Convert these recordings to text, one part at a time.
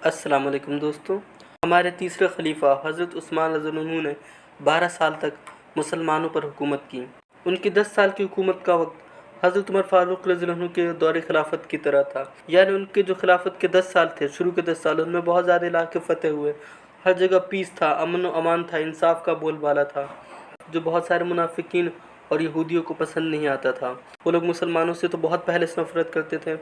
السلام علیکم دوستوں، ہمارے تیسرے خلیفہ حضرت عثمان رضی اللہ عنہ نے 12 سال تک مسلمانوں پر حکومت کی۔ ان کی 10 سال کی حکومت کا وقت حضرت عمر فاروق رضی اللہ عنہ کے دور خلافت کی طرح تھا، یعنی ان کے جو خلافت کے 10 سال تھے، شروع کے 10 سال ان میں بہت زیادہ علاقے فتح ہوئے، ہر جگہ پیس تھا، امن و امان تھا، انصاف کا بول بالا تھا، جو بہت سارے منافقین اور یہودیوں کو پسند نہیں آتا تھا۔ وہ لوگ مسلمانوں سے تو بہت پہلے سے نفرت کرتے تھے۔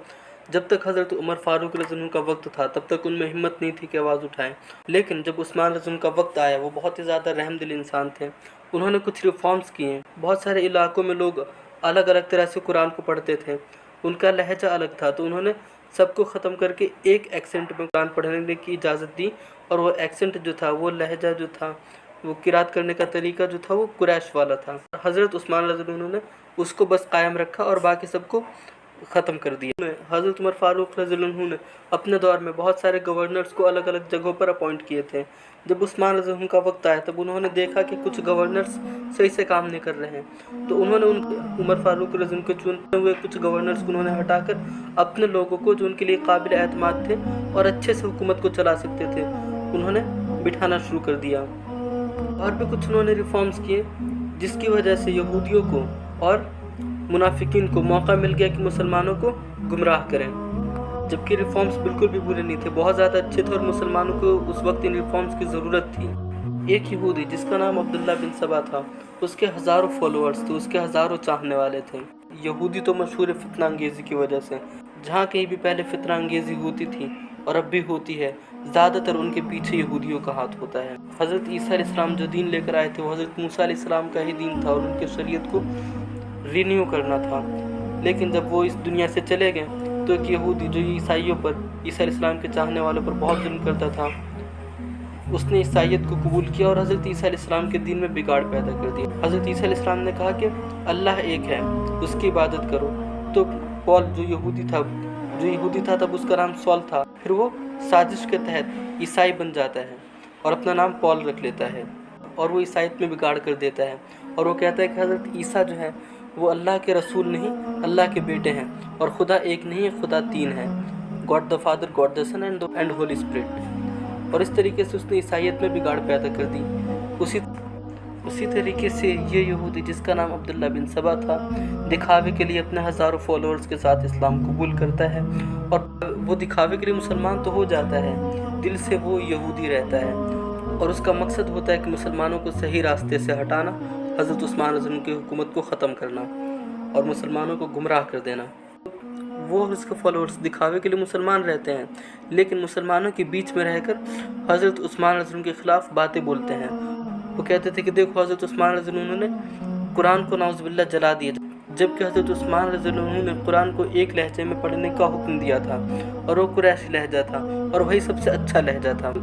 جب تک حضرت عمر فاروق رضی اللہ عنہ کا وقت تھا تب تک ان میں ہمت نہیں تھی کہ آواز اٹھائیں، لیکن جب عثمان رضی اللہ عنہ کا وقت آیا، وہ بہت ہی زیادہ رحم دل انسان تھے۔ انہوں نے کچھ ریفارمز کیے۔ بہت سارے علاقوں میں لوگ الگ الگ طرح سے قرآن کو پڑھتے تھے، ان کا لہجہ الگ تھا، تو انہوں نے سب کو ختم کر کے ایک ایکسنٹ میں قرآن پڑھنے کی اجازت دی، اور وہ ایکسنٹ جو تھا، وہ لہجہ جو تھا، وہ قرات کرنے کا طریقہ جو تھا، وہ قریش والا تھا۔ حضرت عثمان رضی اللہ عنہ نے اس کو بس قائم رکھا اور باقی سب کو ختم کر دیا۔ حضرت عمر فاروق رضی اللہ عنہ نے اپنے دور میں بہت سارے گورنرز کو الگ الگ جگہوں پر اپوائنٹ کیے تھے۔ جب عثمان رضی اللہ عنہ کا وقت آیا تب انہوں نے دیکھا کہ کچھ گورنرز صحیح سے کام نہیں کر رہے ہیں، تو انہوں نے عمر فاروق رضی اللہ عنہ کے چنتے ہوئے کچھ گورنرز کو انہوں نے ہٹا کر اپنے لوگوں کو جو ان کے لیے قابل اعتماد تھے اور اچھے سے حکومت کو چلا سکتے تھے، انہوں نے بٹھانا شروع کر دیا۔ اور بھی کچھ انہوں نے ریفارمز کیے جس کی وجہ سے یہودیوں کو اور منافقین کو موقع مل گیا کہ مسلمانوں کو گمراہ کریں، جبکہ ریفارمز بالکل بھی برے نہیں تھے، بہت زیادہ اچھے تھے، اور مسلمانوں کو اس وقت ان ریفارمز کی ضرورت تھی۔ ایک یہودی جس کا نام عبداللہ بن سبا تھا، اس کے ہزاروں فالوورز تھے، اس کے ہزاروں چاہنے والے تھے۔ یہودی تو مشہور ہے فتنہ انگیزی کی وجہ سے، جہاں کہیں بھی پہلے فتنہ انگیزی ہوتی تھی اور اب بھی ہوتی ہے، زیادہ تر ان کے پیچھے یہودیوں کا ہاتھ ہوتا ہے۔ حضرت عیسیٰ علیہ السلام جو دین لے کر آئے تھے، وہ حضرت موسیٰ علیہ السلام کا ہی دین تھا، اور ان کے شریعت کو رینیو کرنا تھا، لیکن جب وہ اس دنیا سے چلے گئے تو ایک یہودی جو عیسائیوں پر، عیسیٰ علیہ السلام کے چاہنے والوں پر بہت ظلم کرتا تھا، اس نے عیسائیت کو قبول کیا اور حضرت عیسیٰ علیہ السلام کے دین میں بگاڑ پیدا کر دیا۔ حضرت عیسیٰ علیہ السلام نے کہا کہ اللہ ایک ہے، اس کی عبادت کرو، تو پال جو یہودی تھا تب اس کا نام سول تھا، پھر وہ سازش کے تحت عیسائی بن جاتا ہے اور اپنا نام پال رکھ لیتا ہے، اور وہ عیسائیت میں بگاڑ کر دیتا ہے، اور وہ کہتا ہے کہ حضرت عیسیٰ جو ہے وہ اللہ کے رسول نہیں، اللہ کے بیٹے ہیں، اور خدا ایک نہیں ہے، خدا تین ہے، God the father, God the son and holy spirit. اور اس طریقے سے اس نے عیسائیت میں بگاڑ پیدا کر دی۔ اسی طریقے سے یہ یہودی جس کا نام عبداللہ بن سبا تھا، دکھاوے کے لیے اپنے ہزاروں فالوورز کے ساتھ اسلام قبول کرتا ہے، اور وہ دکھاوے کے لیے مسلمان تو ہو جاتا ہے، دل سے وہ یہودی رہتا ہے، اور اس کا مقصد ہوتا ہے کہ مسلمانوں کو صحیح راستے سے ہٹانا، حضرت عثمان رضی اللہ عنہ کی حکومت کو ختم کرنا اور مسلمانوں کو گمراہ کر دینا۔ وہ اور اس کے فالوورز دکھاوے کے لیے مسلمان رہتے ہیں، لیکن مسلمانوں کے بیچ میں رہ کر حضرت عثمان رضی اللہ عنہ کے خلاف باتیں بولتے ہیں۔ وہ کہتے تھے کہ دیکھو حضرت عثمان رضی اللہ عنہ نے قرآن کو نعوذ باللہ جلا دیا، جبکہ حضرت عثمان رضی اللہ عنہ نے قرآن کو ایک لہجے میں پڑھنے کا حکم دیا تھا، اور وہ قریشی لہجہ تھا، اور وہی سب سے اچھا لہجہ تھا۔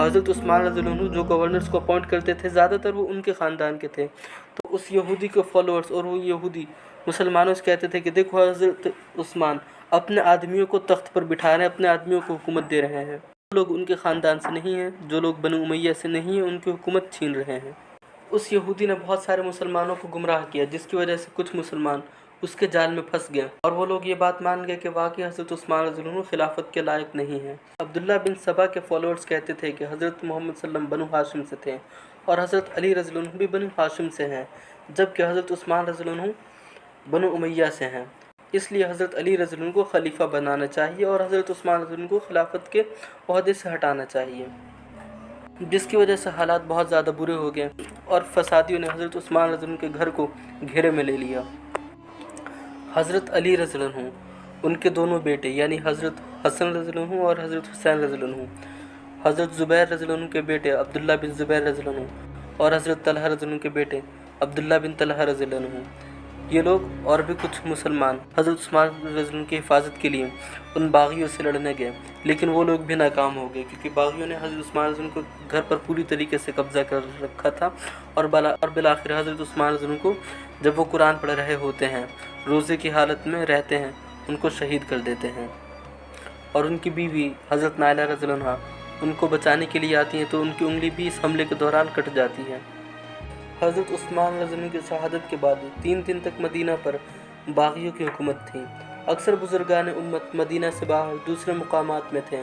حضرت عثمان رضی اللہ عنہ جو گورنرز کو اپوائنٹ کرتے تھے، زیادہ تر وہ ان کے خاندان کے تھے، تو اس یہودی کے فالوورز اور وہ یہودی مسلمانوں سے کہتے تھے کہ دیکھو حضرت عثمان اپنے آدمیوں کو تخت پر بٹھا رہے ہیں، اپنے آدمیوں کو حکومت دے رہے ہیں، جو لوگ ان کے خاندان سے نہیں ہیں، جو لوگ بنو امیہ سے نہیں ہیں، ان کی حکومت چھین رہے ہیں۔ اس یہودی نے بہت سارے مسلمانوں کو گمراہ کیا، جس کی وجہ سے کچھ مسلمان اس کے جال میں پھنس گئے، اور وہ لوگ یہ بات مان گئے کہ واقعی حضرت عثمان رضی اللہ عنہ خلافت کے لائق نہیں ہیں۔ عبداللہ بن سبا کے فالوورز کہتے تھے کہ حضرت محمد صلی اللہ علیہ وسلم بنو ہاشم سے تھے، اور حضرت علی رضی اللہ عنہ بھی بنو ہاشم سے ہیں، جبکہ حضرت عثمان رضی اللہ عنہ بنو امیہ سے ہیں، اس لیے حضرت علی رضی اللہ عنہ کو خلیفہ بنانا چاہیے اور حضرت عثمان رضی اللہ عنہ کو خلافت کے عہدے سے ہٹانا چاہیے، جس کی وجہ سے حالات بہت زیادہ برے ہو گئے، اور فسادیوں نے حضرت عثمان رضی اللہ عنہ کے گھر کو گھیرے میں لے لیا۔ حضرت علی رضی اللہ عنہ، ان کے دونوں بیٹے یعنی حضرت حسن رضی اللہ عنہ اور حضرت حسین رضی اللہ عنہ، حضرت زبیر رضی اللہ عنہ کے بیٹے عبداللہ بن زبیر رضی اللہ عنہ، اور حضرت طلحہ رضی اللہ عنہ کے بیٹے عبداللہ بن طلحہ رضی اللہ عنہ، یہ لوگ اور بھی کچھ مسلمان حضرت عثمان رضی اللہ عنہ کی حفاظت کے لیے ان باغیوں سے لڑنے گئے، لیکن وہ لوگ بھی ناکام ہو گئے، کیونکہ باغیوں نے حضرت عثمان رضی اللہ عنہ کو گھر پر پوری طریقے سے قبضہ کر رکھا تھا، اور بالآخر حضرت عثمان رضی اللہ عنہ کو جب وہ قرآن پڑھ رہے ہوتے ہیں، روزے کی حالت میں رہتے ہیں، ان کو شہید کر دیتے ہیں، اور ان کی بیوی حضرت نائلہ رضی اللہ عنہ ان کو بچانے کے لیے آتی ہیں، تو ان کی انگلی بھی اس حملے کے دوران کٹ جاتی ہے۔ حضرت عثمان رضی اللہ عنہ کی شہادت کے بعد 3 دن تک مدینہ پر باغیوں کی حکومت تھی۔ اکثر بزرگان امت مدینہ سے باہر دوسرے مقامات میں تھے۔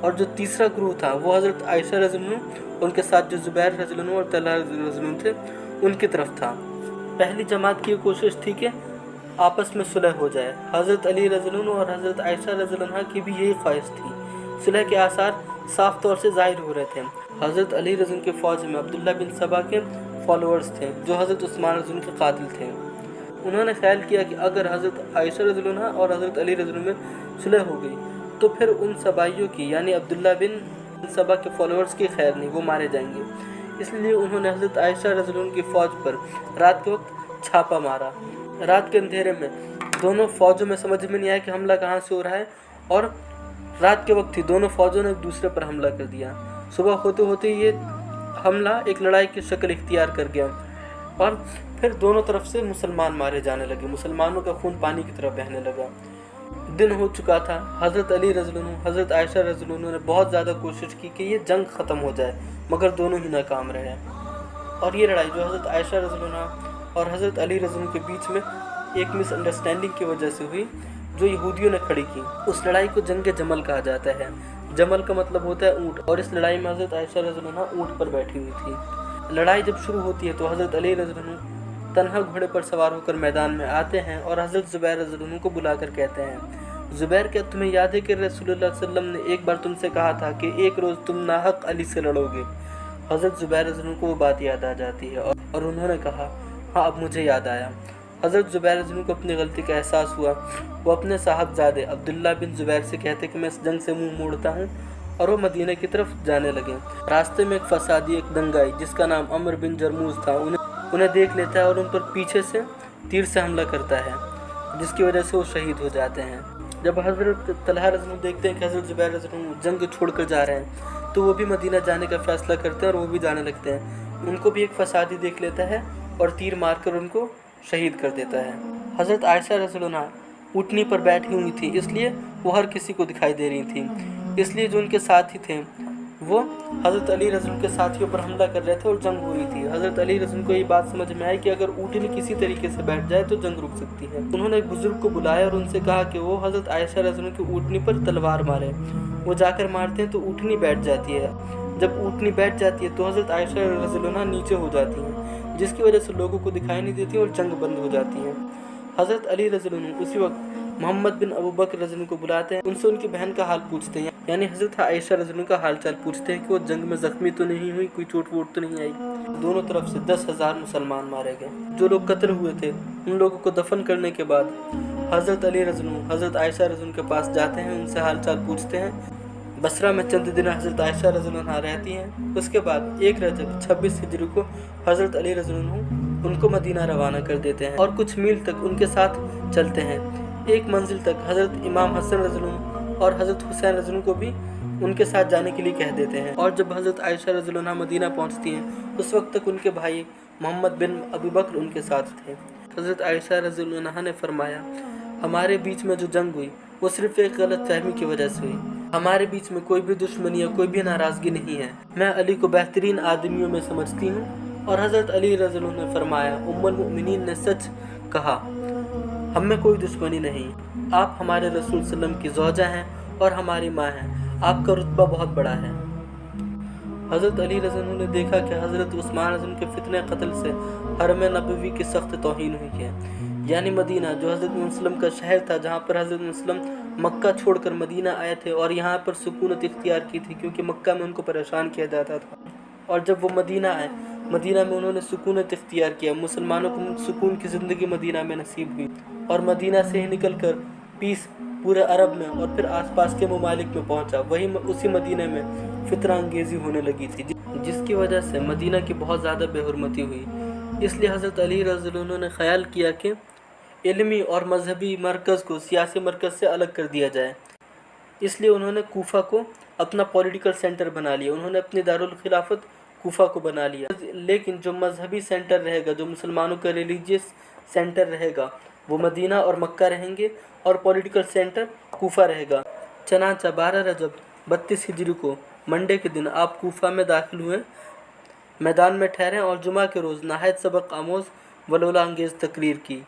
اور جو تیسرا گروہ تھا وہ حضرت عائشہ رضی اللہ عنہ، ان کے ساتھ جو زبیر رضی اللہ عنہ اور طلحہ رضی اللہ عنہ تھے ان کی طرف تھا۔ پہلی جماعت کی کوشش تھی کہ آپس میں صلح ہو جائے۔ حضرت علی رضی اللہ عنہ اور حضرت عائشہ رضی اللہ عنہ کی بھی یہی خواہش تھی۔ صلح کے آثار صاف طور سے ظاہر ہو رہے تھے۔ حضرت علی رضی اللہ عنہ کے فوج میں عبداللہ بن سبا کے فالوورز تھے جو حضرت عثمان رضی اللہ عنہ کے قاتل تھے۔ انہوں نے خیال کیا کہ اگر حضرت عائشہ رضی اللہ عنہ اور حضرت علی رضی اللہ عنہ میں صلح ہو گئی تو پھر ان سبائیوں کی یعنی عبداللہ بن سبا کے فالوورز کی خیر نہیں، وہ مارے جائیں گے۔ اس لیے انہوں نے حضرت عائشہ رضی اللہ عنہ کی فوج پر رات کے وقت چھاپا مارا۔ رات کے اندھیرے میں دونوں فوجوں میں سمجھ میں نہیں آیا کہ حملہ کہاں سے ہو رہا ہے، اور رات کے وقت ہی دونوں فوجوں نے ایک دوسرے پر حملہ کر دیا۔ صبح ہوتے ہوتے یہ حملہ ایک لڑائی کی شکل اختیار کر گیا اور پھر دونوں طرف سے مسلمان مارے جانے لگے، مسلمانوں کا خون پانی کی طرح بہنے لگا۔ دن ہو چکا تھا۔ حضرت علی رضی اللہ عنہ، حضرت عائشہ رضی اللہ عنہ نے بہت زیادہ کوشش کی کہ یہ جنگ ختم ہو جائے، مگر دونوں ہی ناکام رہے۔ اور یہ لڑائی جو حضرت عائشہ رضی اللہ عنہ اور حضرت علی رضی اللہ عنہ کے بیچ میں ایک مس انڈرسٹینڈنگ کی وجہ سے ہوئی جو یہودیوں نے کھڑی کی، اس لڑائی کو جنگ جمل کہا جاتا ہے۔ جمل کا مطلب ہوتا ہے اونٹ، اور اس لڑائی میں حضرت عائشہ رضی اللہ عنہ اونٹ پر بیٹھی ہوئی تھی۔ لڑائی جب شروع ہوتی ہے تو حضرت علی رضی اللہ عنہ تنہا گھوڑے پر سوار ہو کر میدان میں آتے ہیں اور حضرت زبیر رضی اللہ عنہ کو بلا کر کہتے ہیں، زبیر کیا تمہیں یاد ہے کہ رسول اللہ صلی اللہ علیہ وسلم نے ایک بار تم سے کہا تھا کہ ایک روز تم ناحق علی سے لڑو گے؟ حضرت زبیر رضی اللہ عنہ کو وہ بات یاد آ جاتی ہے اور انہوں نے کہا، ہاں اب مجھے یاد آیا۔ حضرت زبیر رضی اللہ عنہ کو اپنی غلطی کا احساس ہوا۔ وہ اپنے صاحبزادے عبداللہ بن زبیر سے کہتے کہ میں اس جنگ سے منہ موڑتا ہوں، اور وہ مدینہ کی طرف جانے لگے۔ راستے میں ایک فسادی ایک دنگائی جس کا نام عمر بن جرموز تھا انہیں دیکھ لیتا ہے اور ان پر پیچھے سے تیر سے حملہ کرتا ہے، جس کی وجہ سے وہ شہید ہو جاتے ہیں۔ جب حضرت طلحہ رضی اللہ عنہ دیکھتے ہیں کہ حضرت زبیر رضی اللہ عنہ جنگ چھوڑ کر جا رہے ہیں تو وہ بھی مدینہ جانے کا فیصلہ کرتے ہیں اور وہ بھی جانے لگتے ہیں۔ ان کو بھی ایک فسادی دیکھ لیتا ہے اور تیر مار کر ان کو شہید کر دیتا ہے۔ حضرت عائشہ رضی اللہ عنہ اونٹنی پر بیٹھی ہوئی تھی، اس لیے وہ ہر کسی کو دکھائی دے رہی تھی، اس لیے جو ان کے ساتھی تھے وہ حضرت علی رضی اللہ عنہ کے ساتھیوں پر حملہ کر رہے تھے اور جنگ ہو رہی تھی۔ حضرت علی رضی اللہ عنہ کو یہ بات سمجھ میں آئی کہ اگر اونٹنی کسی طریقے سے بیٹھ جائے تو جنگ رک سکتی ہے۔ انہوں نے ایک بزرگ کو بلایا اور ان سے کہا کہ وہ حضرت عائشہ رضی اللہ عنہ کی اونٹنی پر تلوار مارے۔ وہ جا کر مارتے ہیں تو اونٹنی بیٹھ جاتی ہے۔ جب اونٹنی بیٹھ جاتی ہے تو حضرت عائشہ رضی اللہ عنہ نیچے ہو جاتی ہیں، جس کی وجہ سے لوگوں کو دکھائی نہیں دیتی اور جنگ بند ہو جاتی ہے۔ حضرت علی رضی اللہ عنہ اسی وقت محمد بن ابو بکر رضی اللہ عنہ کو بلاتے ہیں، ان سے ان کی بہن کا حال پوچھتے ہیں، یعنی حضرت عائشہ رضی اللہ عنہ کا حال چال پوچھتے ہیں کہ وہ جنگ میں زخمی تو نہیں ہوئی، کوئی چوٹ ووٹ تو نہیں آئی۔ دونوں طرف سے 10,000 مسلمان مارے گئے۔ جو لوگ قتل ہوئے تھے ان لوگوں کو دفن کرنے کے بعد حضرت علی رضی اللہ عنہ حضرت عائشہ رضی اللہ عنہ کے پاس جاتے ہیں، ان سے حال چال پوچھتے ہیں۔ بصرہ میں چند دن حضرت عائشہ رضی اللہ عنہ رہتی ہیں۔ اس کے بعد 1 رجب 26 ہجری کو حضرت علی رضی اللہ عنہ ان کو مدینہ روانہ کر دیتے ہیں اور کچھ میل تک ان کے ساتھ چلتے ہیں۔ ایک منزل تک حضرت امام حسن رضی اللہ عنہ اور حضرت حسین رضی اللہ عنہ کو بھی ان کے ساتھ جانے کے لیے کہہ دیتے ہیں، اور جب حضرت عائشہ رضی اللہ عنہ مدینہ پہنچتی ہیں اس وقت تک ان کے بھائی محمد بن ابی بکر ان کے ساتھ تھے۔ حضرت عائشہ رضی اللہ عنہ نے فرمایا، ہمارے بیچ میں جو جنگ ہوئی وہ صرف ایک غلط فہمی کی وجہ سے ہوئی، ہمارے بیچ میں کوئی بھی دشمنی یا کوئی بھی ناراضگی نہیں ہے، میں علی کو بہترین آدمیوں میں سمجھتی ہوں۔ اور حضرت علی رضی اللہ عنہ نے فرمایا، ام المؤمنین نے سچ کہا، ہم میں کوئی دشمنی نہیں، آپ ہمارے رسول صلی اللہ علیہ وسلم کی زوجہ ہیں اور ہماری ماں ہیں، آپ کا رتبہ بہت بڑا ہے۔ حضرت علی رضی اللہ عنہ نے دیکھا کہ حضرت عثمان رضی اللہ عنہ کے فتنہ قتل سے حرم نبوی کی سخت توہین ہوئی ہے، یعنی مدینہ جو حضرت محمد صلی اللہ علیہ وسلم کا شہر تھا، جہاں پر حضرت محمد صلی اللہ علیہ وسلم مکہ چھوڑ کر مدینہ آئے تھے اور یہاں پر سکونت اختیار کی تھی کیونکہ مکہ میں ان کو پریشان کیا جاتا تھا، اور جب وہ مدینہ آئے، مدینہ میں انہوں نے سکونت اختیار کیا، مسلمانوں کو سکون کی زندگی مدینہ میں نصیب ہوئی، اور مدینہ سے ہی نکل کر پیس پورے عرب میں اور پھر آس پاس کے ممالک میں پہنچا۔ وہی اسی مدینہ میں فتنہ انگیزی ہونے لگی تھی جس کی وجہ سے مدینہ کی بہت زیادہ بے حرمتی ہوئی۔ اس لیے حضرت علی رضی اللہ عنہ نے خیال کیا کہ علمی اور مذہبی مرکز کو سیاسی مرکز سے الگ کر دیا جائے، اس لیے انہوں نے کوفہ کو اپنا پولیٹیکل سینٹر بنا لیا، انہوں نے اپنی دارالخلافت کوفہ کو بنا لیا، لیکن جو مذہبی سینٹر رہے گا، جو مسلمانوں کا ریلیجیس سینٹر رہے گا، وہ مدینہ اور مکہ رہیں گے اور پولیٹیکل سینٹر کوفہ رہے گا۔ چنانچہ 12 رجب 32 ہجری کو منڈے کے دن آپ کوفہ میں داخل ہوئے، میدان میں ٹھہرے اور جمعہ کے روز نہایت سبق آموز ولولہ انگیز تقریر کی۔